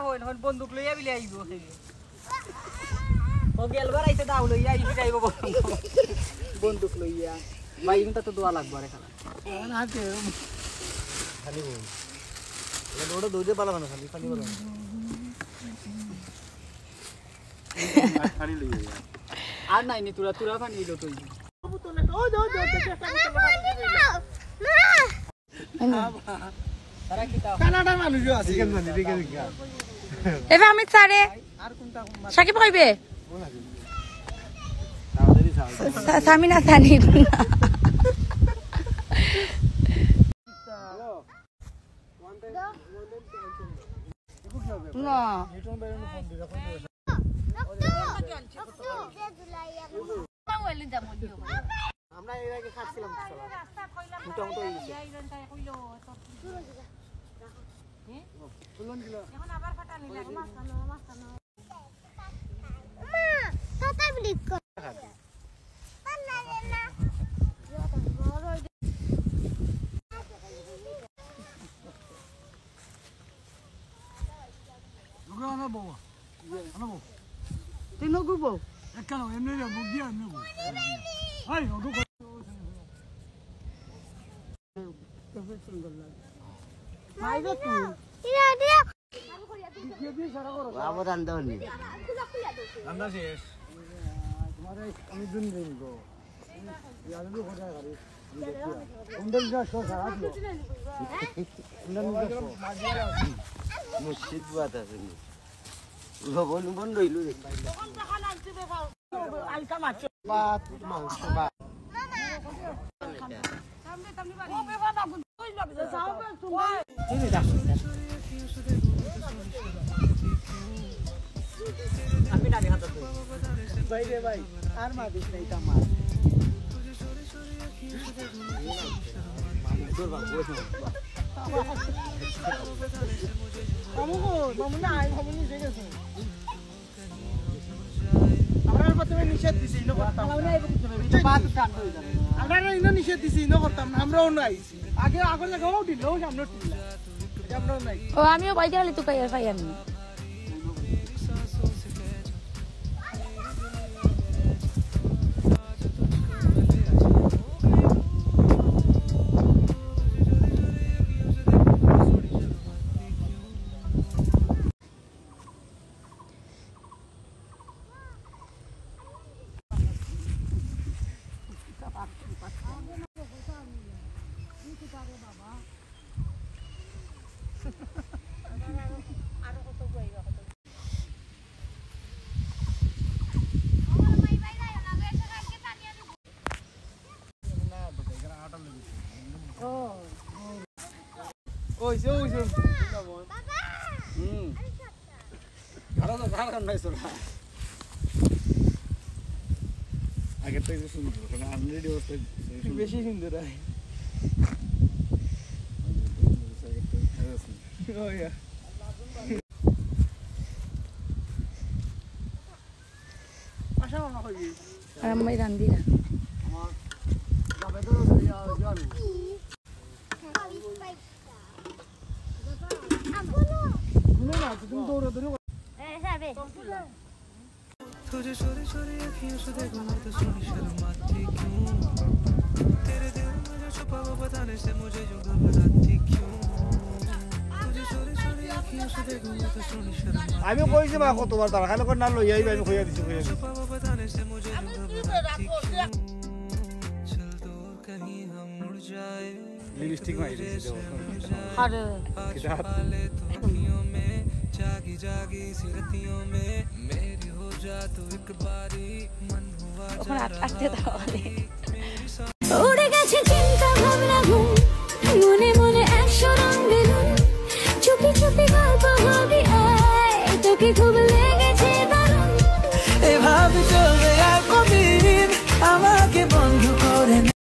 হইন হন বন্দুক লইয়া বিলে আইব ও গেলবার আইতে দাও লইয়া আইবি যাইব বন্দুক লইয়া ভাই ইনটা তো দোয়া লাগবে রে খালা না কে খালি বল এটা ওটা দৌড়ে পালাবে না খালি খালি বল খালি লইয়া আর নাই নি তুরা তুরা পানি দিলো তুই ও যো যো না সারা কিতা কানাডার মানুষ আছে কেন জানি দেখে দেখা এবা আমি সারে আর কোনটা সাকিব কইবে সামিনা সানি না আমরা এর আগে খাচ্ছিলাম মোটামুটি হয়ে গেছে এখন আবার ফাটা নিলা মাছানো মা ফাটা ব্লিক কর না না Ana boa. Ana boa. তুই নগু বউ Ekano emne ya bugia emne bo. Ai odu ko. খুব সুন্দর লাগে মাইবে তুই ইরা দিয়া দিয়ে দিয়ে সারা করো আবার রান্না হয়নি রান্না শেষ তোমার আমি দিন দিন গো ইয়ালে তো খোঁজা গাড়ি উন্ডল যা শো সারা দিও উন্ডল যা মুশকিল বাত আছে লবণ বন্ধ হইলো রে তখন যখন আনতে দেখাও আলকা মাছ বাত মাংস বাত সামনে সামনে বাড়ি ও বেবা না কই যাবে যাও বে তুমি তুমি যা আমি না দেখা তো ভাই রে ভাই আর মা দিস নাই তা মা তোর বাবা মামু না আই মামু নি দেখেছ আমরা প্রথমে নিষেধ দিছি ইনো করতাম আমরা এই করতে হবে এটা বাদ কাট হয়ে যাবে আমরা ইনো নিষেধ দিছি ইনো করতাম না আমরাও নাই আগে আগে লাগাও দিল সামনে টিলা এটা আমরাও নাই ও আমিও বাইরে খালি তো পাই আমি ওই যে বাবা আরো নাই সোনা আগে থেকে সুন্দর কারণ অলরেডি অবস্থা বেশি সুন্দর হয় ও ইয়া আশা মামা কই আর আমি রান্দিরা আমার যাবে তো জানো तुझे चोरी चोरी अखियों से देखूं मैं तो सोनी शर्माती क्यों तेरे दिल में जो छुपा वो बताने से मुझे यूं घबराती क्यों तुझे चोरी चोरी अखियों से देखूं मैं तो सोनी शर्माती আমি কইছি মা কতবার তার খালি করে না লই আইবা আমি কইয়া দিছি छुपा वो बताने से मुझे यूं घबराती क्यों चल दूर कहीं हम उड़ जाए লিপস্টিক মাই দিছি আরে पाले तो अखियों में जागी जागी सी रतियों में मेरी हो जा तू एक बारी मन हुआ ওখানে আটকে দাও